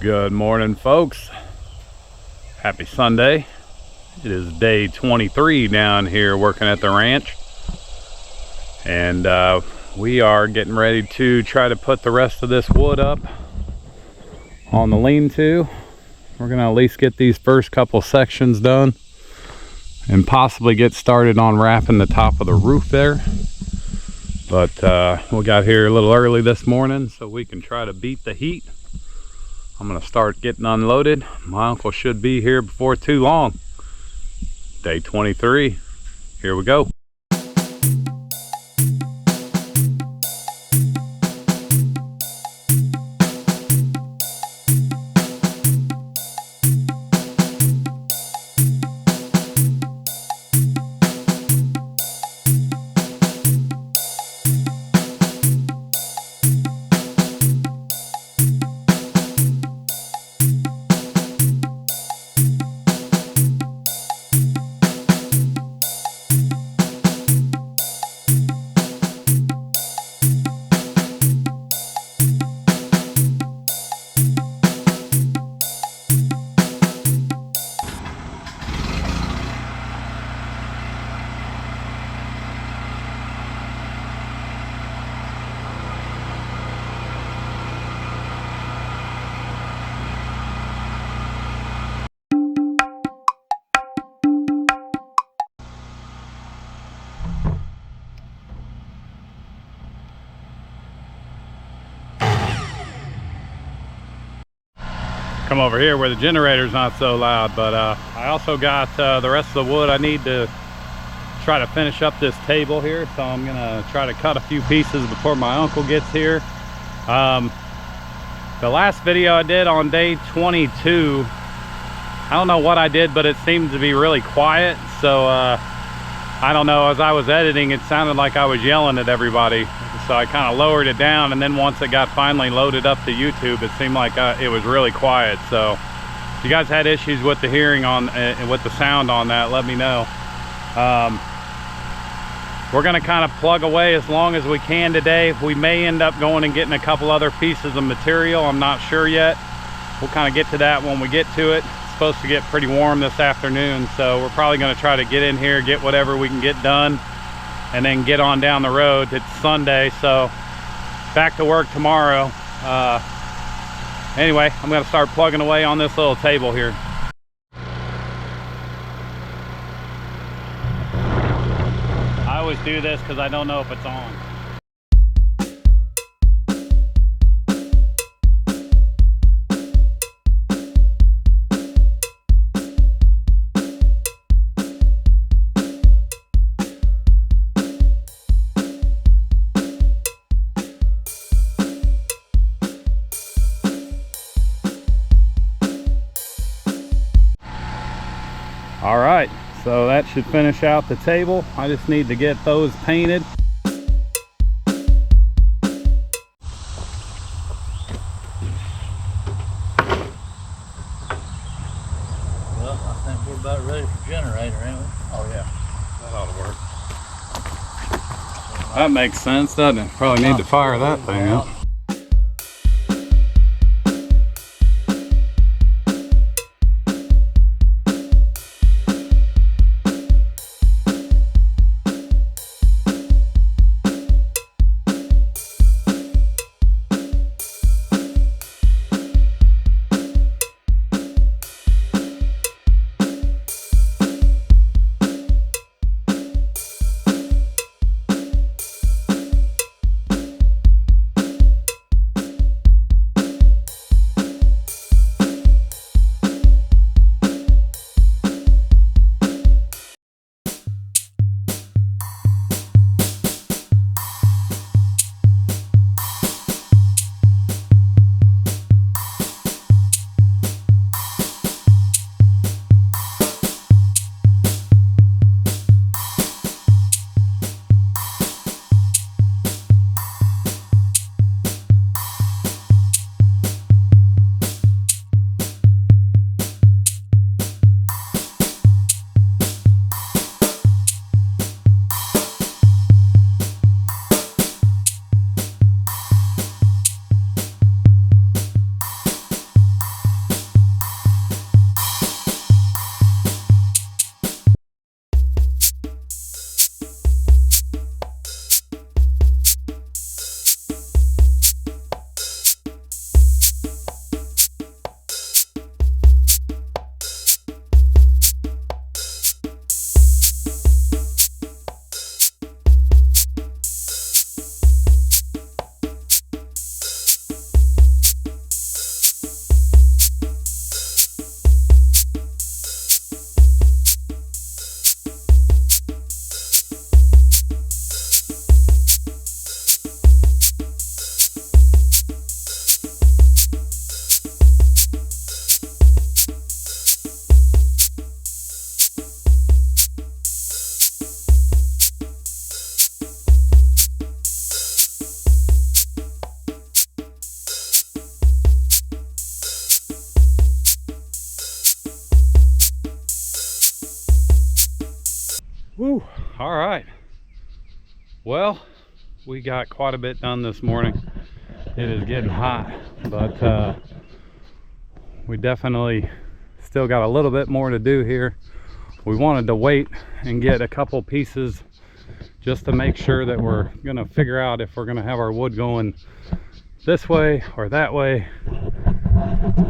Good morning, folks. Happy Sunday. It is day 23 down here working at the ranch, and we are getting ready to try to put the rest of this wood up on the lean-to. We're gonna at least get these first couple sections done and possibly get started on wrapping the top of the roof there. But we got here a little early this morning so we can try to beat the heat. I'm gonna start getting unloaded. My uncle should be here before too long. Day 23, here we go. Come over here where the generator's not so loud, but I also got the rest of the wood I need to try to finish up this table here, so I'm gonna try to cut a few pieces before my uncle gets here. The last video I did on day 22, I don't know what I did, but it seemed to be really quiet, so I don't know, as I was editing it sounded like I was yelling at everybody, so I kind of lowered it down, and then once it got finally loaded up to YouTube, it seemed like it was really quiet. So if you guys had issues with the hearing on with the sound on that, let me know. We're gonna kind of plug away as long as we can today. We may end up going and getting a couple other pieces of material, I'm not sure yet. We'll kind of get to that when we get to it. It's supposed to get pretty warm this afternoon, so we're probably gonna try to get in here, get whatever we can get done, and then get on down the road. It's Sunday, so back to work tomorrow. Anyway, I'm gonna start plugging away on this little table here. I always do this because I don't know if it's on. All right, so that should finish out the table. I just need to get those painted. Well, I think we're about ready for generator, ain't we? Oh yeah, that ought to work. That makes sense, doesn't it? Probably need to fire that thing up. Woo, all right. Well, we got quite a bit done this morning. It is getting hot, but we definitely still got a little bit more to do here. We wanted to wait and get a couple pieces just to make sure that we're gonna figure out if we're gonna have our wood going this way or that way,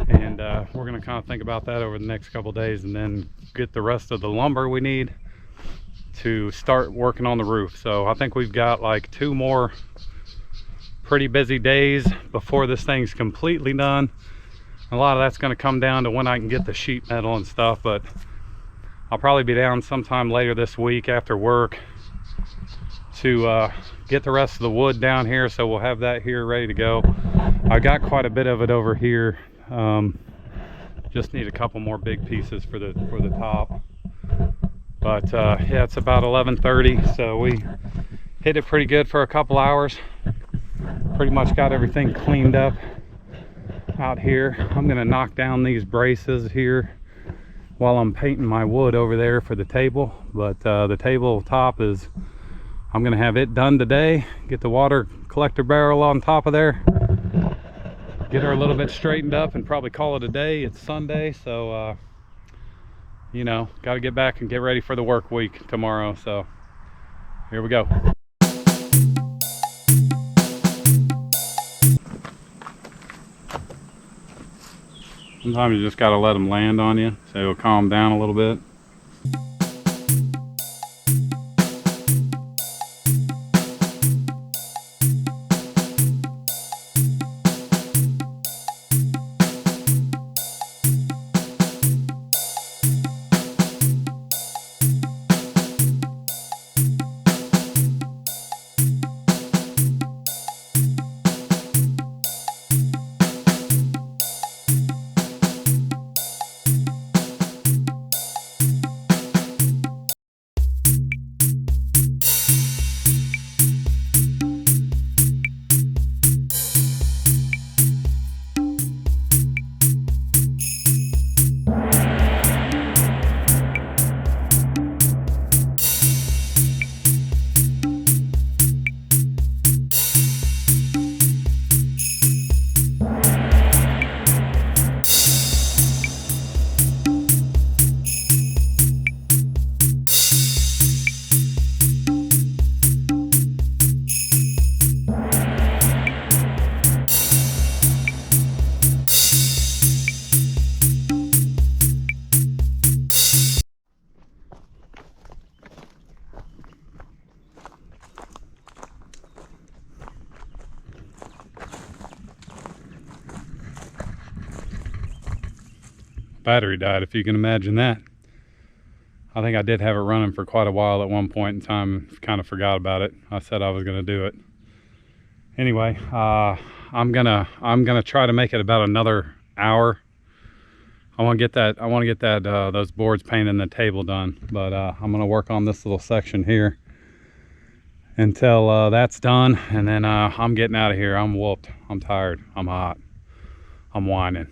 and we're gonna kind of think about that over the next couple days, and then get the rest of the lumber we need to start working on the roof. So I think we've got like 2 more pretty busy days before this thing's completely done. A lot of that's going to come down to when I can get the sheet metal and stuff, but I'll probably be down sometime later this week after work to get the rest of the wood down here, so we'll have that here ready to go. I got quite a bit of it over here. Just need a couple more big pieces for the top. But yeah, it's about 11:30, so we hit it pretty good for a couple hours. Pretty much got everything cleaned up out here. I'm gonna knock down these braces here while I'm painting my wood over there for the table. But the table top is, I'm gonna have it done today. Get the water collector barrel on top of there, get her a little bit straightened up, and probably call it a day. It's Sunday, so you know, got to get back and get ready for the work week tomorrow. So here we go. Sometimes you just got to let them land on you so it'll calm down a little bit. Battery died, if you can imagine that. I think I did have it running for quite a while at one point in time. Kind of forgot about it. I said I was going to do it. Anyway, I'm gonna try to make it about another hour. I want to get that those boards painted and the table done, but I'm gonna work on this little section here until that's done, and then I'm getting out of here. I'm whooped. I'm tired. I'm hot. I'm whining.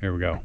Here we go.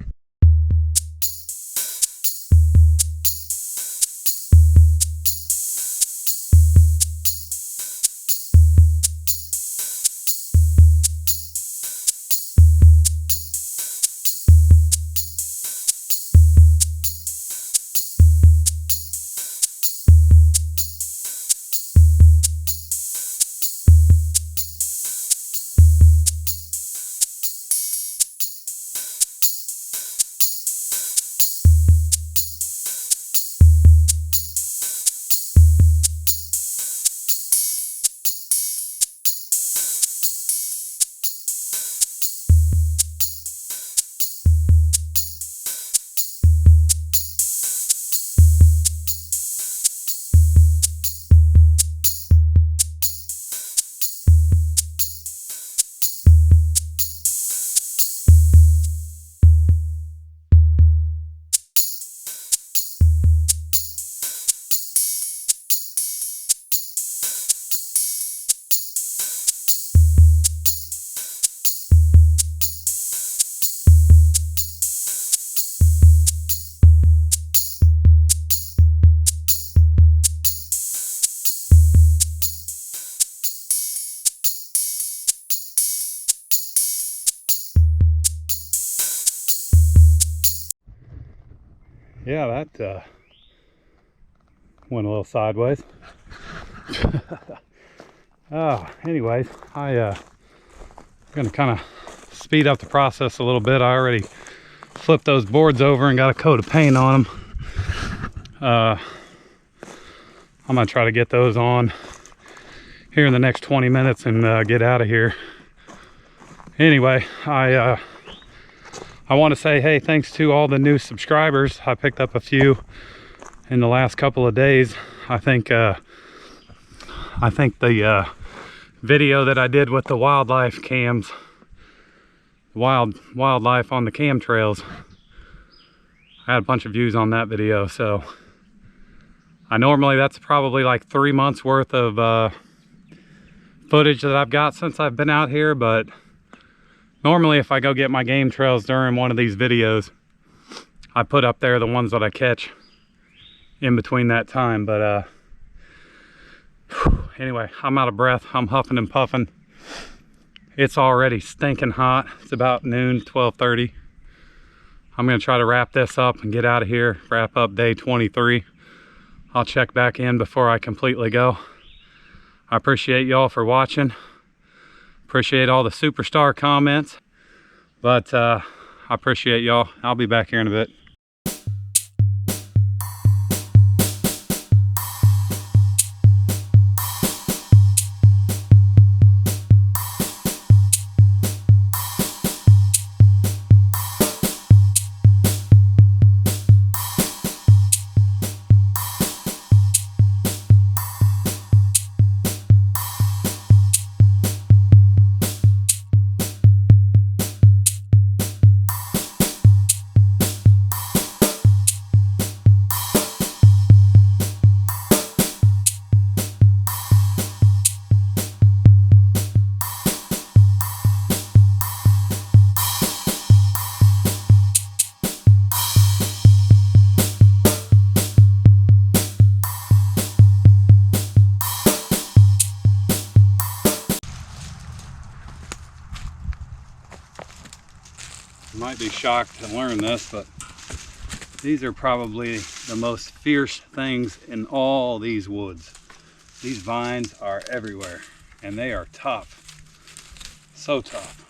Yeah, that went a little sideways. Anyways, I'm gonna kind of speed up the process a little bit. I already flipped those boards over and got a coat of paint on them. I'm gonna try to get those on here in the next 20 minutes and get out of here. Anyway, I want to say, hey, thanks to all the new subscribers. I picked up a few in the last couple of days. I think the video that I did with the wildlife cams, wildlife on the cam trails, I had a bunch of views on that video. So that's probably like 3 months worth of footage that I've got since I've been out here. But normally if I go get my game trails during one of these videos, I put up there the ones that I catch in between that time. But anyway, I'm out of breath. I'm huffing and puffing. It's already stinking hot. It's about noon, 12:30. I'm gonna try to wrap this up and get out of here, wrap up day 23. I'll check back in before I completely go. I appreciate y'all for watching. Appreciate all the superstar comments. But I appreciate y'all. I'll be back here in a bit. You might be shocked to learn this, but these are probably the most fierce things in all these woods. These vines are everywhere and they are tough, so tough.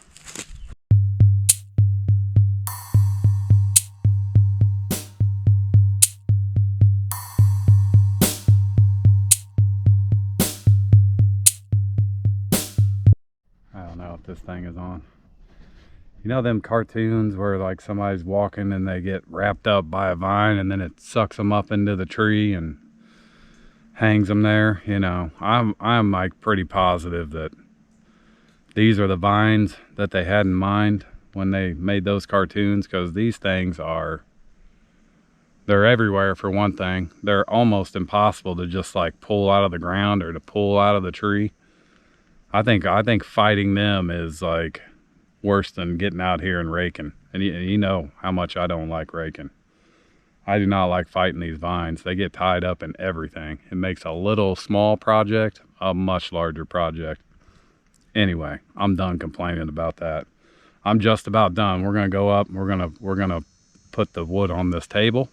I don't know if this thing is on. You know them cartoons where like somebody's walking and they get wrapped up by a vine and then it sucks them up into the tree and hangs them there? You know, I'm like pretty positive that these are the vines that they had in mind when they made those cartoons, because these things they're everywhere. For one thing, they're almost impossible to just like pull out of the ground or to pull out of the tree. I think fighting them is like worse than getting out here and raking. And you know how much I don't like raking. I do not like fighting these vines. They get tied up in everything. It makes a little small project a much larger project. Anyway, I'm done complaining about that. I'm just about done. We're gonna go up. We're gonna put the wood on this table.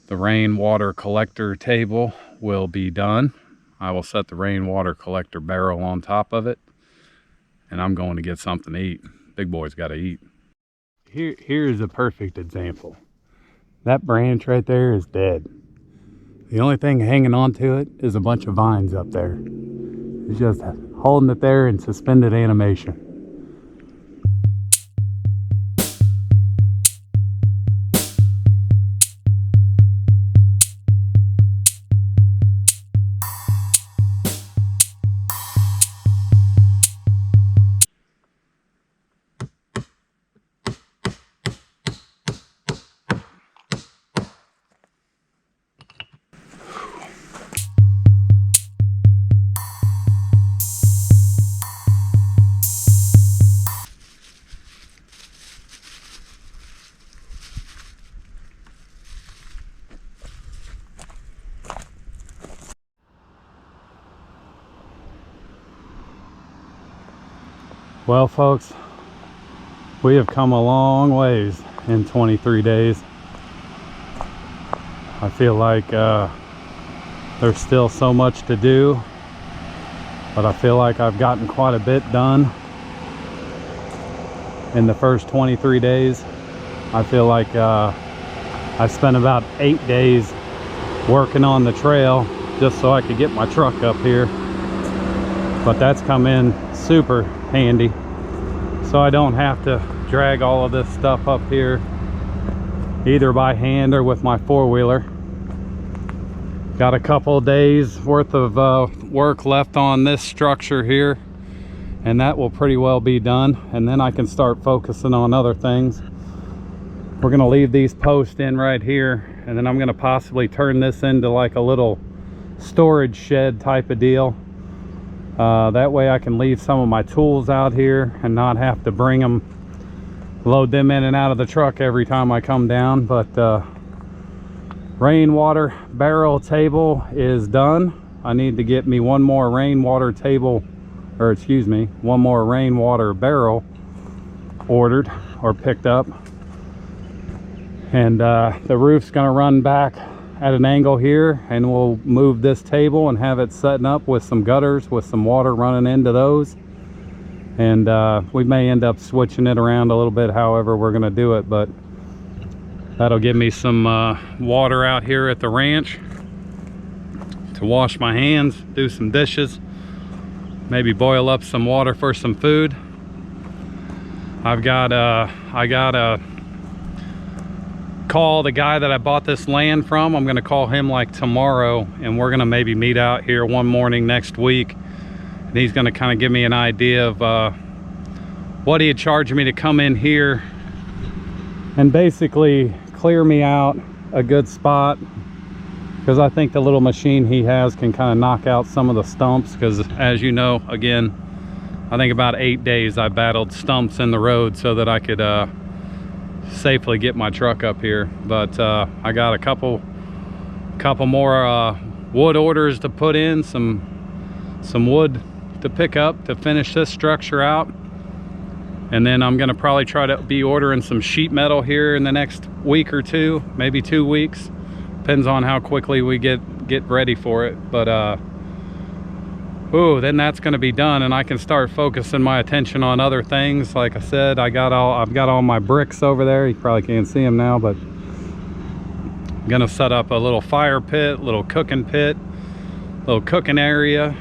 The rainwater collector table will be done. I will set the rainwater collector barrel on top of it. And I'm going to get something to eat. Big boy's got to eat. Here's a perfect example. That branch right there is dead. The only thing hanging on to it is a bunch of vines up there. It's just holding it there in suspended animation. Well, folks, we have come a long ways in 23 days. I feel like there's still so much to do, but I feel like I've gotten quite a bit done in the first 23 days. I feel like I spent about 8 days working on the trail just so I could get my truck up here, but that's come in super handy, so I don't have to drag all of this stuff up here either by hand or with my four-wheeler. Got a couple days worth of work left on this structure here, and that will pretty well be done, and then I can start focusing on other things. We're gonna leave these posts in right here, and then I'm gonna possibly turn this into like a little storage shed type of deal. That way I can leave some of my tools out here and not have to bring them, load them in and out of the truck every time I come down. But rainwater barrel table is done. I need to get me one more rainwater table, or excuse me, one more rainwater barrel ordered or picked up. And the roof's gonna run back at an angle here, and we'll move this table and have it setting up with some gutters with some water running into those. And we may end up switching it around a little bit, however we're gonna do it, but that'll give me some water out here at the ranch to wash my hands, do some dishes, maybe boil up some water for some food. I gotta call the guy that I bought this land from. I'm gonna call him like tomorrow, and we're gonna maybe meet out here one morning next week, and he's gonna kind of give me an idea of what he'd charge me to come in here and basically clear me out a good spot, because I think the little machine he has can kind of knock out some of the stumps, because as you know, again, I think about 8 days I battled stumps in the road so that I could safely get my truck up here. But I got a couple more wood orders to put in, some wood to pick up to finish this structure out, and then I'm gonna probably try to be ordering some sheet metal here in the next week or two, maybe 2 weeks, depends on how quickly we get ready for it. But then that's gonna be done, and I can start focusing my attention on other things. Like I said, I've got all my bricks over there. You probably can't see them now, but I'm gonna set up a little fire pit, little cooking area,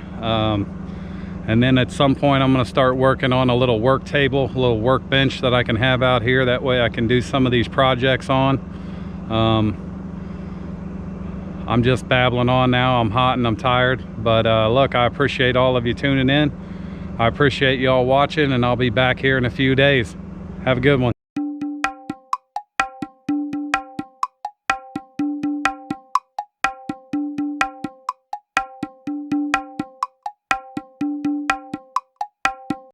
and then at some point I'm gonna start working on a little work table, a little workbench that I can have out here. That way I can do some of these projects on. I'm just babbling on now. I'm hot and I'm tired, but look, I appreciate all of you tuning in. I appreciate y'all watching, and I'll be back here in a few days. Have a good one.